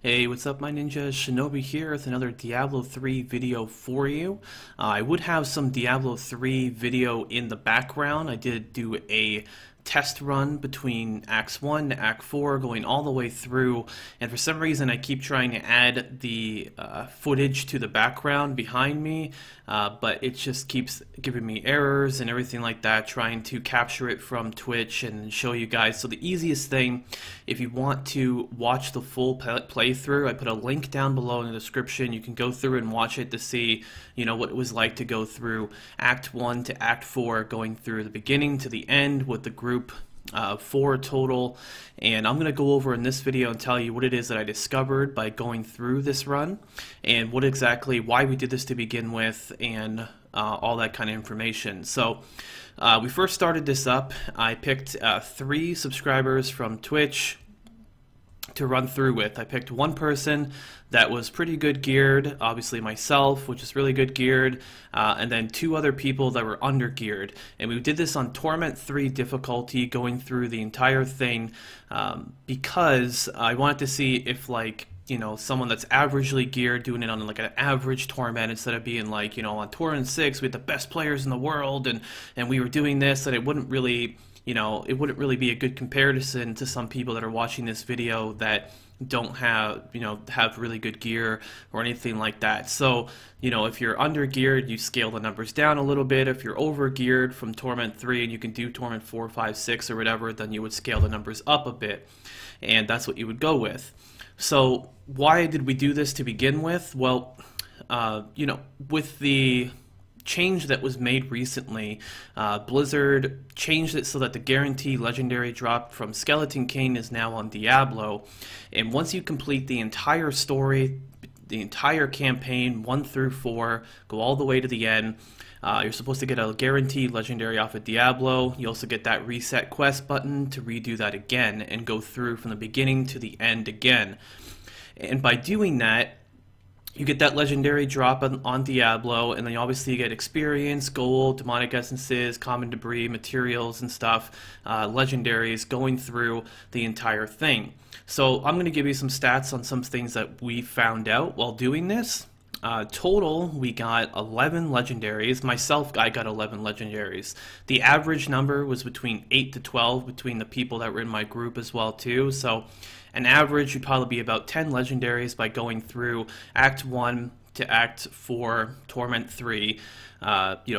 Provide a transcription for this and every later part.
Hey, what's up, my ninja? Shinobi here with another Diablo 3 video for you. I would have some Diablo 3 video in the background. I did do a test run between Acts 1 to Act 4, going all the way through, and for some reason I keep trying to add the footage to the background behind me, but it just keeps giving me errors and everything like that, trying to capture it from Twitch and show you guys. So the easiest thing, if you want to watch the full playthrough, I put a link down below in the description. You can go through and watch it to see, what it was like to go through Act 1 to Act 4, going through the beginning to the end with the group 4 total. And I'm going to go over in this video and tell you what it is that I discovered by going through this run, and why we did this to begin with, and all that kind of information. So we first started this up. I picked 3 subscribers from Twitch to run through with. I picked one person that was pretty good geared, obviously myself, which is really good geared, and then 2 other people that were under geared. And we did this on Torment 3 difficulty, going through the entire thing, because I wanted to see if, someone that's averagely geared doing it on an average torment, instead of being on Torment 6 we had the best players in the world and we were doing this, and it wouldn't really be a good comparison to some people that are watching this video that don't have really good gear or anything like that. So if you're under geared, you scale the numbers down a little bit. If you're over geared from Torment 3 and you can do Torment 4, 5, 6 or whatever, then you would scale the numbers up a bit, and that's what you would go with. So why did we do this to begin with? Well, with the change that was made recently, Blizzard changed it so that the guaranteed legendary drop from Skeleton King is now on Diablo, and once you complete the entire story, the entire campaign 1 through 4, go all the way to the end, you're supposed to get a guaranteed legendary off of Diablo. You also get that reset quest button to redo that again and go through from the beginning to the end again. And by doing that, you get that legendary drop on Diablo, and then you obviously get experience, gold, demonic essences, common debris, materials and stuff, legendaries, going through the entire thing. So I'm going to give you some stats on some things that we found out while doing this. Total, we got 11 legendaries. Myself, I got 11 legendaries. The average number was between 8 to 12 between the people that were in my group as well too. So an average would probably be about 10 legendaries by going through Act 1 to Act 4, Torment 3,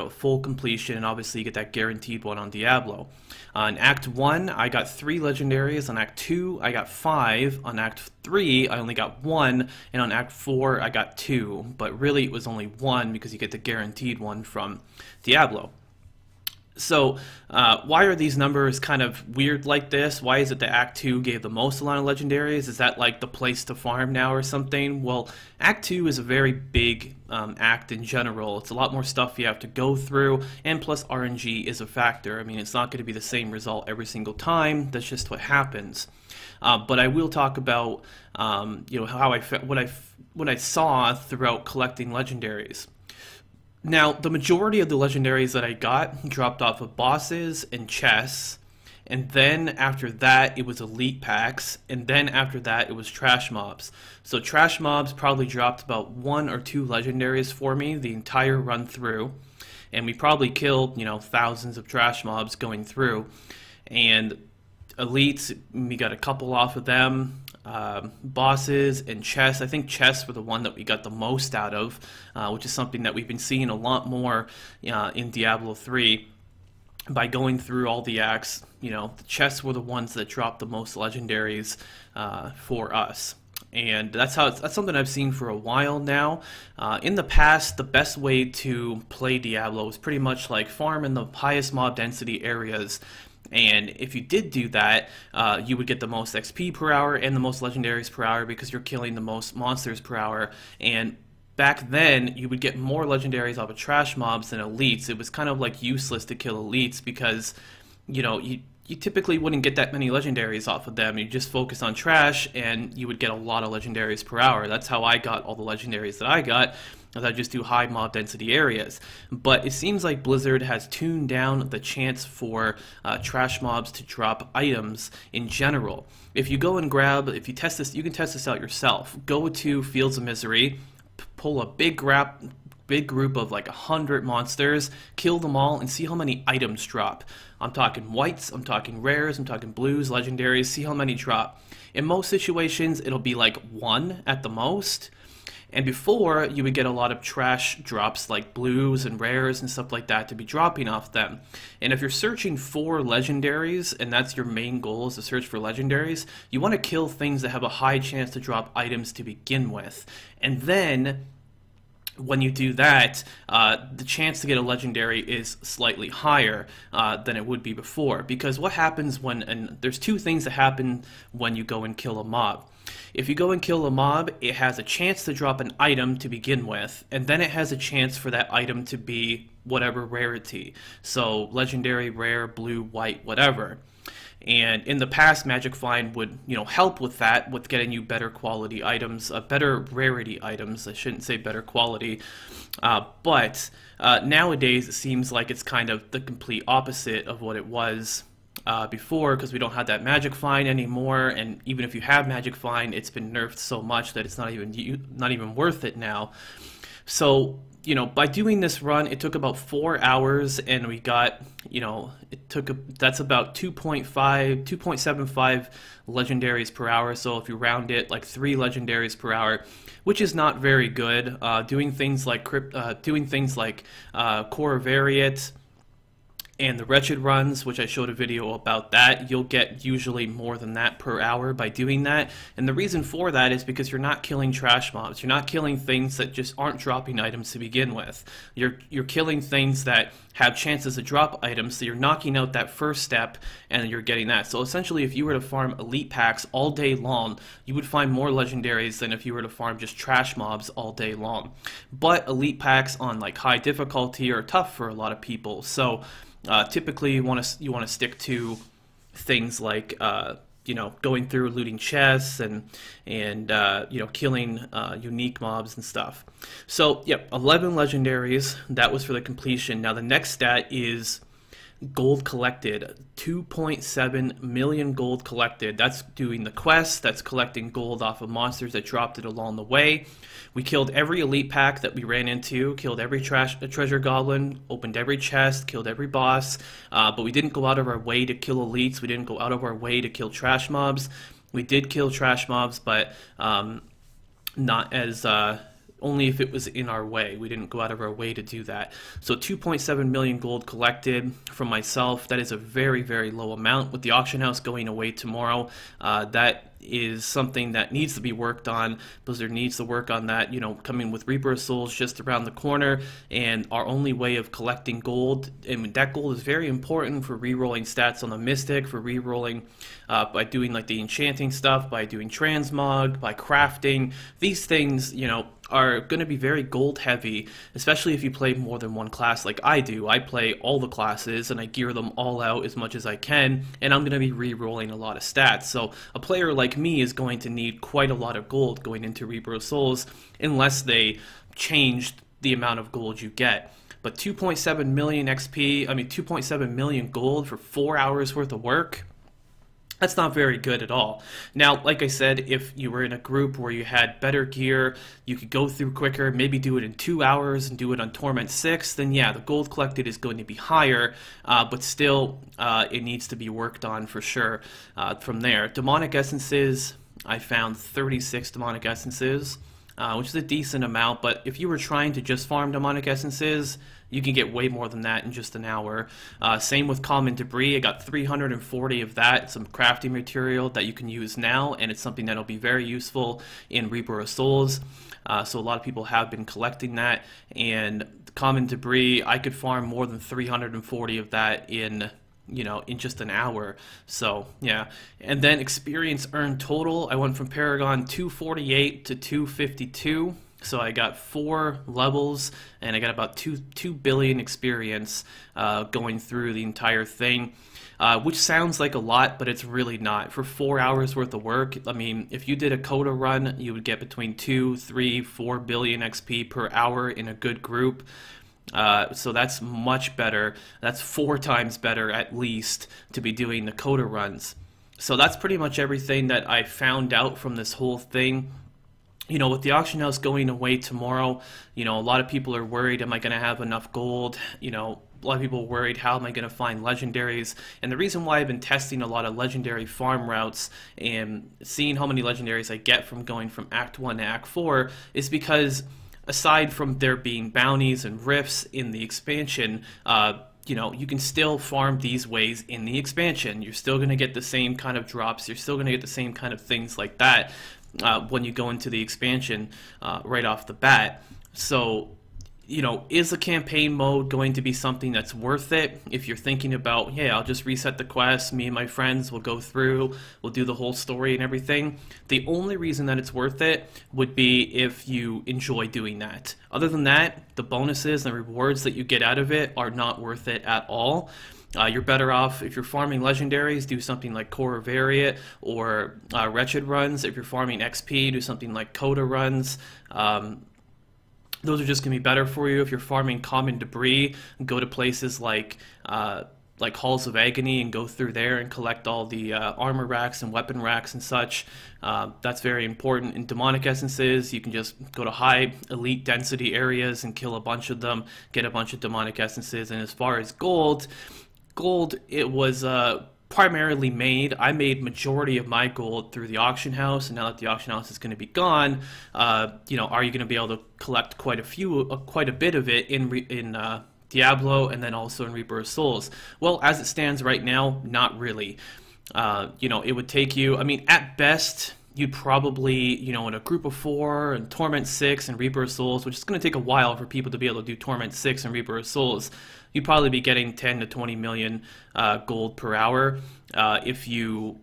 full completion, and obviously you get that guaranteed one on Diablo. On Act 1, I got 3 legendaries. On Act 2, I got 5. On Act 3, I only got 1. And on Act 4, I got 2. But really, it was only 1 because you get the guaranteed one from Diablo. So why are these numbers kind of weird like this? Why is it that Act 2 gave the most amount of legendaries? Is that like the place to farm now or something? Well, Act 2 is a very big act in general. It's a lot more stuff you have to go through, and plus RNG is a factor. I mean, it's not going to be the same result every single time. That's just what happens. But I will talk about what I saw throughout collecting legendaries. Now, the majority of the legendaries that I got dropped off of bosses and chests, and then after that it was elite packs, and then after that it was trash mobs. So trash mobs probably dropped about 1 or 2 legendaries for me the entire run through, and we probably killed thousands of trash mobs going through. And elites, we got a couple off of them. Bosses and chests, I think chests were the one that we got the most out of, which is something that we've been seeing a lot more in Diablo 3. By going through all the acts, the chests were the ones that dropped the most legendaries for us. And that's something I've seen for a while now. In the past, the best way to play Diablo was pretty much like farm in the highest mob density areas. And if you did do that, you would get the most XP per hour and the most legendaries per hour because you're killing the most monsters per hour. And back then, you would get more legendaries off of trash mobs than elites. It was kind of like useless to kill elites because, you typically wouldn't get that many legendaries off of them. You just focus on trash and you would get a lot of legendaries per hour. That's how I got all the legendaries that I got, as I just do high mob density areas. But it seems like Blizzard has tuned down the chance for trash mobs to drop items in general. If you go and grab, if you test this, you can test this out yourself. Go to Fields of Misery, pull a big group of like 100 monsters, kill them all, and see how many items drop. I'm talking whites, I'm talking rares, I'm talking blues, legendaries, see how many drop. In most situations, it'll be like 1 at the most. And before, you would get a lot of trash drops like blues and rares and stuff like that to be dropping off them. And if you're searching for legendaries, and that's your main goal is to search for legendaries, you want to kill things that have a high chance to drop items to begin with. And then when you do that, the chance to get a legendary is slightly higher than it would be before. Because what happens when, and there's 2 things that happen when you go and kill a mob. If you go and kill a mob, it has a chance to drop an item to begin with, and then it has a chance for that item to be whatever rarity. So legendary, rare, blue, white, whatever. And in the past, Magic Find would, help with that, with getting you better quality items, better rarity items. I shouldn't say better quality, but nowadays it seems like it's kind of the complete opposite of what it was before, because we don't have that Magic Find anymore. And even if you have Magic Find, it's been nerfed so much that it's not even worth it now. So, by doing this run, it took about 4 hours, and we got, that's about 2.75 legendaries per hour. So if you round it, like 3 legendaries per hour, which is not very good. Doing things like Core Variate and the Wretched runs, which I showed a video about that, you'll get usually more than that per hour by doing that. And the reason for that is because you're not killing trash mobs. You're not killing things that just aren't dropping items to begin with. You're killing things that have chances to drop items, so you're knocking out that first step and you're getting that. So essentially, if you were to farm elite packs all day long, you would find more legendaries than if you were to farm just trash mobs all day long. But elite packs on like high difficulty are tough for a lot of people. So typically, you want to stick to things like going through looting chests and killing unique mobs and stuff. So yep, 11 legendaries. That was for the completion. Now the next stat is gold collected. 2.7 million gold collected. That's doing the quests. That's collecting gold off of monsters that dropped it along the way. We killed every elite pack that we ran into, killed every treasure goblin, opened every chest, killed every boss, but we didn't go out of our way to kill elites. We didn't go out of our way to kill trash mobs. We did kill trash mobs, but not as only if it was in our way. We didn't go out of our way to do that. So 2.7 million gold collected from myself. That is a very, very low amount. With the auction house going away tomorrow, that is something that needs to be worked on. Blizzard needs to work on that, coming with Reaper of Souls just around the corner, and our only way of collecting gold, and that gold is very important for re-rolling stats on the Mystic, for re-rolling by doing like the enchanting stuff, by doing transmog, by crafting. These things, are going to be very gold heavy, especially if you play more than one class like I do. I play all the classes and I gear them all out as much as I can, and I'm going to be re-rolling a lot of stats. So a player like me is going to need quite a lot of gold going into Reaper of Souls, unless they changed the amount of gold you get. But 2.7 million XP, 2.7 million gold for 4 hours worth of work, that's not very good at all. Now, like I said, if you were in a group where you had better gear, you could go through quicker, maybe do it in 2 hours and do it on Torment 6, then yeah, the gold collected is going to be higher, but still, it needs to be worked on for sure from there. Demonic Essences, I found 36 Demonic Essences, which is a decent amount, but if you were trying to just farm Demonic Essences, you can get way more than that in just an hour. Same with Common Debris. I got 340 of that. It's some crafting material that you can use now, and it's something that'll be very useful in Reaper of Souls. So a lot of people have been collecting that, and Common Debris, I could farm more than 340 of that in just an hour. So yeah. And then experience earned total, I went from Paragon 248 to 252. So I got 4 levels, and I got about 2 billion experience going through the entire thing, which sounds like a lot, but it's really not. For 4 hours worth of work, I mean, if you did a Coda run, you would get between 2, 3, 4 billion XP per hour in a good group. So that's much better. That's 4 times better at least to be doing the Coda runs. So that's pretty much everything that I found out from this whole thing. You know, with the auction house going away tomorrow, you know, a lot of people are worried, am I going to have enough gold? You know, a lot of people are worried, how am I going to find legendaries? And the reason why I've been testing a lot of legendary farm routes and seeing how many legendaries I get from going from Act 1 to Act 4 is because aside from there being bounties and rifts in the expansion, you know, you can still farm these ways in the expansion. You're still going to get the same kind of drops. You're still going to get the same kind of things like that when you go into the expansion right off the bat. So, you know, is the campaign mode going to be something that's worth it? If you're thinking about, yeah, I'll just reset the quest, me and my friends will go through, we'll do the whole story and everything. The only reason that it's worth it would be if you enjoy doing that. Other than that, the bonuses and the rewards that you get out of it are not worth it at all. You're better off, if you're farming legendaries, do something like Core Variant or Wretched runs. If you're farming XP, do something like Coda runs. Those are just going to be better for you. If you're farming common debris, go to places like Halls of Agony and go through there and collect all the armor racks and weapon racks and such. That's very important. In demonic essences, you can just go to high elite density areas and kill a bunch of them, get a bunch of demonic essences. And as far as gold, it was primarily made. I made majority of my gold through the auction house, and now that the auction house is going to be gone, you know, are you going to be able to collect quite a bit of it in Diablo and then also in Reaper of Souls? Well, as it stands right now, not really. You know, it would take you, I mean, at best, you'd probably, you know, in a group of 4 and Torment 6 and Reaper of Souls, which is going to take a while for people to be able to do Torment 6 and Reaper of Souls, you'd probably be getting 10 to 20 million gold per hour if you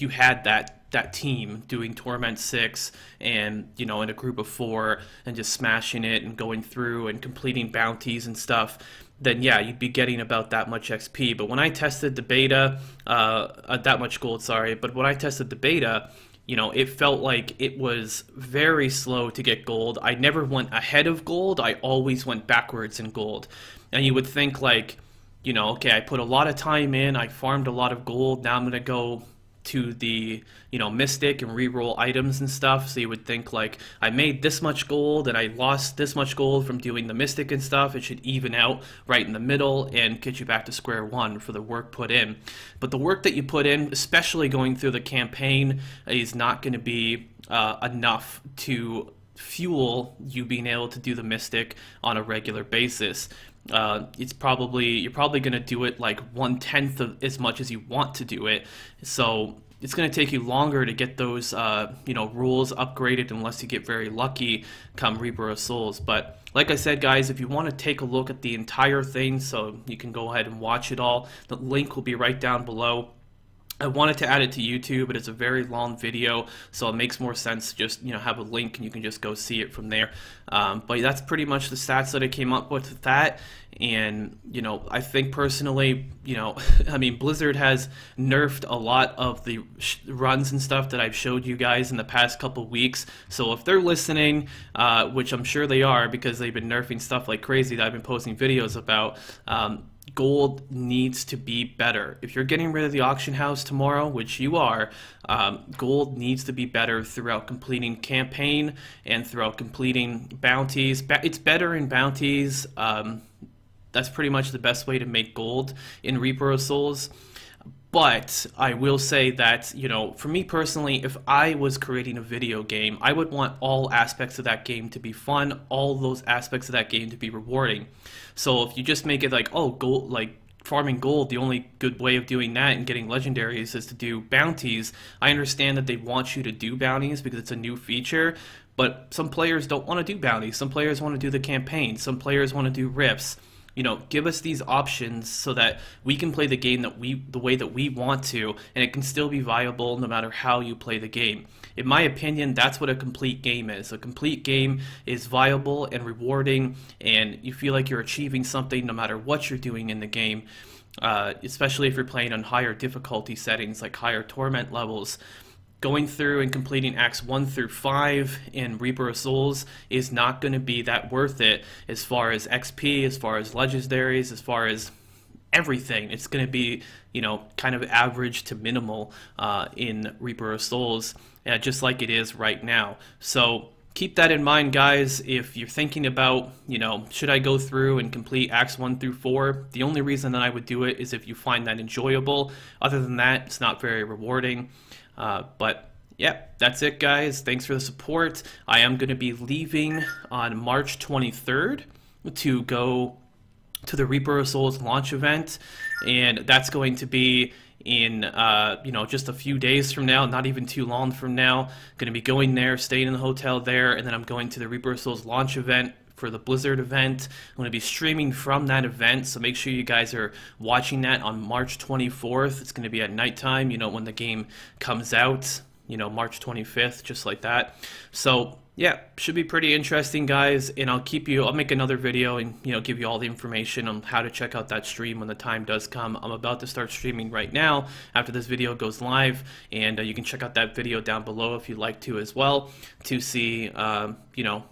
had that team doing Torment 6 and, you know, in a group of 4 and just smashing it and going through and completing bounties and stuff. Then yeah, you'd be getting about that much XP. But when I tested the beta, that much gold, sorry, but when I tested the beta, you know, it felt like it was very slow to get gold. I never went ahead of gold. I always went backwards in gold. And you would think like, you know, okay, I put a lot of time in, I farmed a lot of gold, now I'm going to go to the, you know, Mystic and reroll items and stuff. So you would think like, I made this much gold and I lost this much gold from doing the Mystic and stuff. It should even out right in the middle and get you back to square one for the work put in. But the work that you put in, especially going through the campaign, is not going to be enough to fuel you being able to do the Mystic on a regular basis. You're probably going to do it like 1/10 of as much as you want to do it. So it's going to take you longer to get those you know, rules upgraded unless you get very lucky come Reaper of Souls. But like I said, guys, if you want to take a look at the entire thing so you can go ahead and watch it all, the link will be right down below. I wanted to add it to YouTube, but it's a very long video, so it makes more sense to just, you know, have a link and you can just go see it from there. But that's pretty much the stats that I came up with that. And, you know, I think personally, you know, I mean, Blizzard has nerfed a lot of the runs and stuff that I've showed you guys in the past couple weeks. So if they're listening, which I'm sure they are because they've been nerfing stuff like crazy that I've been posting videos about, gold needs to be better. If you're getting rid of the auction house tomorrow, which you are, gold needs to be better throughout completing campaign and throughout completing bounties. It's better in bounties. That's pretty much the best way to make gold in Reaper of Souls. But I will say that, you know, for me personally, if I was creating a video game, I would want all aspects of that game to be fun, all those aspects of that game to be rewarding. So if you just make it like, oh, gold, like farming gold, the only good way of doing that and getting legendaries is to do bounties. I understand that they want you to do bounties because it's a new feature, but some players don't want to do bounties. Some players want to do the campaign. Some players want to do rifts. You know, give us these options so that we can play the game the way that we want to, and it can still be viable no matter how you play the game. In my opinion, that's what a complete game is. A complete game is viable and rewarding, and you feel like you're achieving something no matter what you're doing in the game, especially if you're playing on higher difficulty settings like higher torment levels. Going through and completing Acts 1 through 5 in Reaper of Souls is not going to be that worth it as far as XP, as far as legendaries, as far as everything. It's going to be, you know, kind of average to minimal in Reaper of Souls, just like it is right now. So keep that in mind, guys. If you're thinking about, you know, should I go through and complete Acts 1 through 4, the only reason that I would do it is if you find that enjoyable. Other than that, it's not very rewarding. But yeah, that's it, guys. Thanks for the support. I am going to be leaving on March 23rd to go to the Reaper of Souls launch event, and that's going to be in you know, just a few days from now, not even too long from now. Going to be going there, staying in the hotel there, and then I'm going to the Reaper of Souls launch event for the Blizzard event. I'm going to be streaming from that event, so make sure you guys are watching that on March 24th. It's going to be at nighttime, you know, when the game comes out, you know, March 25th, just like that. So yeah, should be pretty interesting, guys, and I'll make another video and, you know, give you all the information on how to check out that stream when the time does come. I'm about to start streaming right now after this video goes live, and you can check out that video down below if you'd like to as well, to see you know,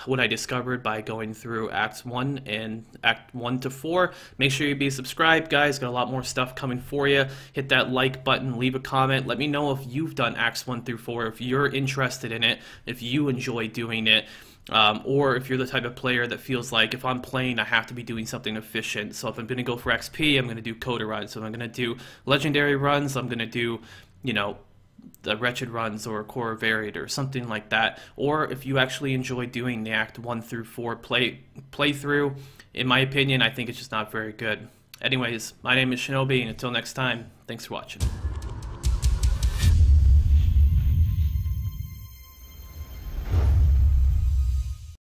what I discovered by going through Acts 1 and Act 1 to 4. Make sure you be subscribed, guys. Got a lot more stuff coming for you. Hit that like button, leave a comment. Let me know if you've done Acts 1 through 4, if you're interested in it, if you enjoy doing it, or if you're the type of player that feels like if I'm playing, I have to be doing something efficient. So if I'm going to go for XP, I'm going to do Coda runs. So if I'm going to do Legendary runs, I'm going to do, you know, the Wretched runs or Core Varied or something like that. Or if you actually enjoy doing the Act 1 through 4 playthrough, in my opinion, I think it's just not very good. Anyways, my name is Shinobi, and until next time, thanks for watching.